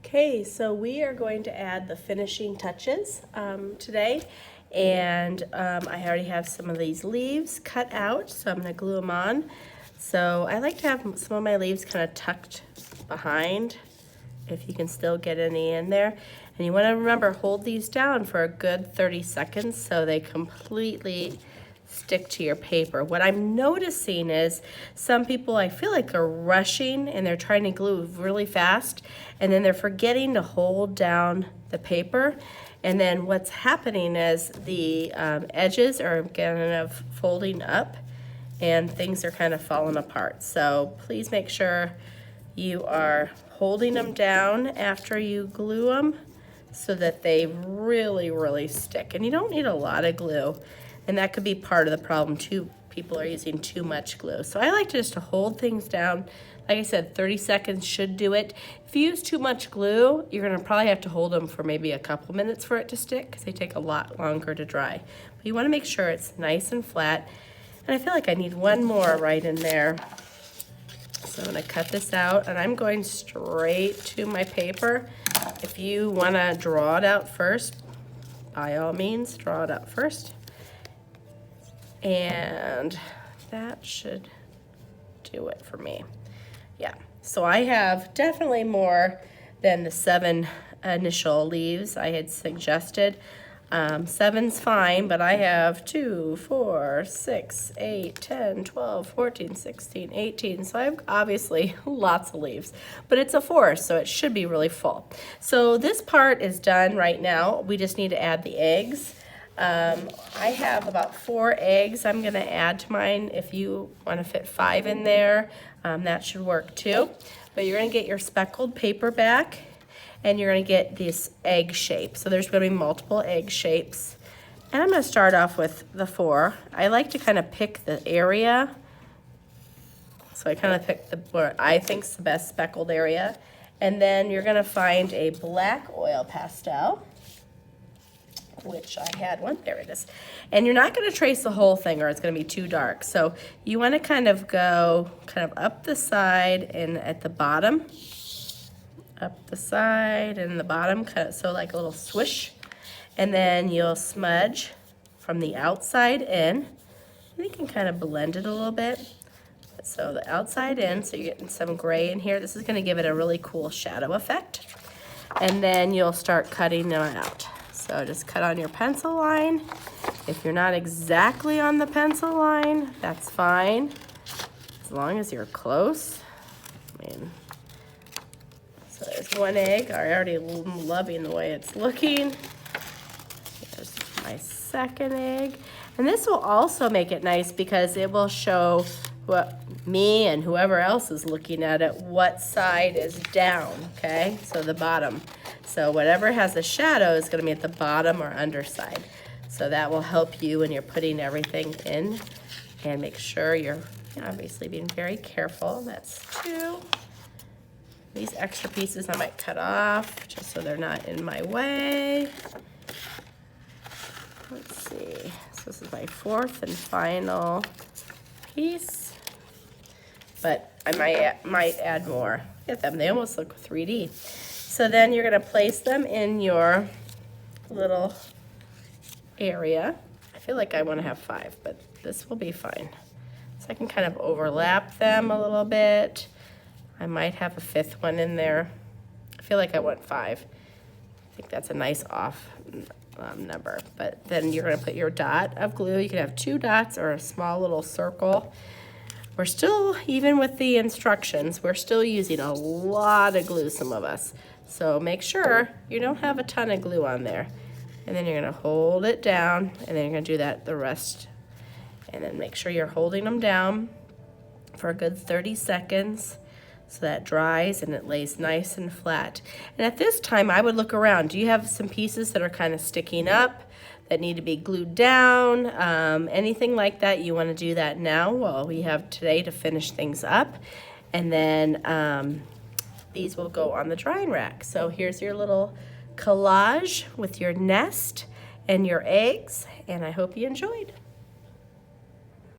Okay, so we are going to add the finishing touches today, and I already have some of these leaves cut out, so I'm going to glue them on. So I like to have some of my leaves kind of tucked behind, if you can still get any in there. And you want to remember, hold these down for a good 30 seconds so they completely stick to your paper. What I'm noticing is some people, I feel like they're rushing and they're trying to glue really fast, and then they're forgetting to hold down the paper. And then what's happening is the edges are kind of folding up and things are kind of falling apart. So please make sure you are holding them down after you glue them so that they really stick. And you don't need a lot of glue. And that could be part of the problem too. People are using too much glue. So I like to just to hold things down. Like I said, 30 seconds should do it. If you use too much glue, you're gonna probably have to hold them for maybe a couple minutes for it to stick, because they take a lot longer to dry. But you wanna make sure it's nice and flat. And I feel like I need one more right in there. So I'm gonna cut this out, and I'm going straight to my paper. If you wanna draw it out first, by all means, draw it out first. And that should do it for me. Yeah, so I have definitely more than the 7 initial leaves I had suggested. 7's fine, but I have 2, 4, 6, 8, 10, 12, 14, 16, 18. So I have obviously lots of leaves, but it's a forest, so it should be really full. So this part is done right now. We just need to add the eggs. I have about 4 eggs I'm gonna add to mine. If you wanna fit 5 in there, that should work too. But you're gonna get your speckled paper back, and you're gonna get this egg shape. So there's gonna be multiple egg shapes. And I'm gonna start off with the 4. I like to kind of pick the area. So I kind of pick where I think's the best speckled area. And then you're gonna find a black oil pastel, which I had one, there it is. And you're not gonna trace the whole thing or it's gonna be too dark. So you wanna kind of go kind of up the side and at the bottom, up the side and the bottom, so like a little swish. And then you'll smudge from the outside in. And you can kind of blend it a little bit. So the outside in, so you're getting some gray in here. This is gonna give it a really cool shadow effect. And then you'll start cutting them out. So just cut on your pencil line. If you're not exactly on the pencil line, that's fine, as long as you're close. I mean, so there's 1 egg. I already am loving the way it's looking. There's my 2nd egg. And this will also make it nice because it will show what me and whoever else is looking at it, what side is down, okay? So the bottom. So whatever has a shadow is gonna be at the bottom or underside. So that will help you when you're putting everything in, and make sure you're obviously being very careful. That's 2. These extra pieces I might cut off just so they're not in my way. Let's see, so this is my 4th and final piece, but I might add more. Look at them, they almost look 3D. So then you're gonna place them in your little area. I feel like I wanna have 5, but this will be fine. So I can kind of overlap them a little bit. I might have a 5th one in there. I feel like I want 5. I think that's a nice off number. But then you're gonna put your dot of glue. You can have 2 dots or a small little circle. We're still, even with the instructions, we're still using a lot of glue, some of us. So make sure you don't have a ton of glue on there. And then you're gonna hold it down, and then you're gonna do that the rest. And then make sure you're holding them down for a good 30 seconds so that dries and it lays nice and flat. And at this time, I would look around. Do you have some pieces that are kind of sticking up that need to be glued down? Anything like that, you wanna do that now while we have today to finish things up. And then these will go on the drying rack. So here's your little collage with your nest and your eggs, and I hope you enjoyed.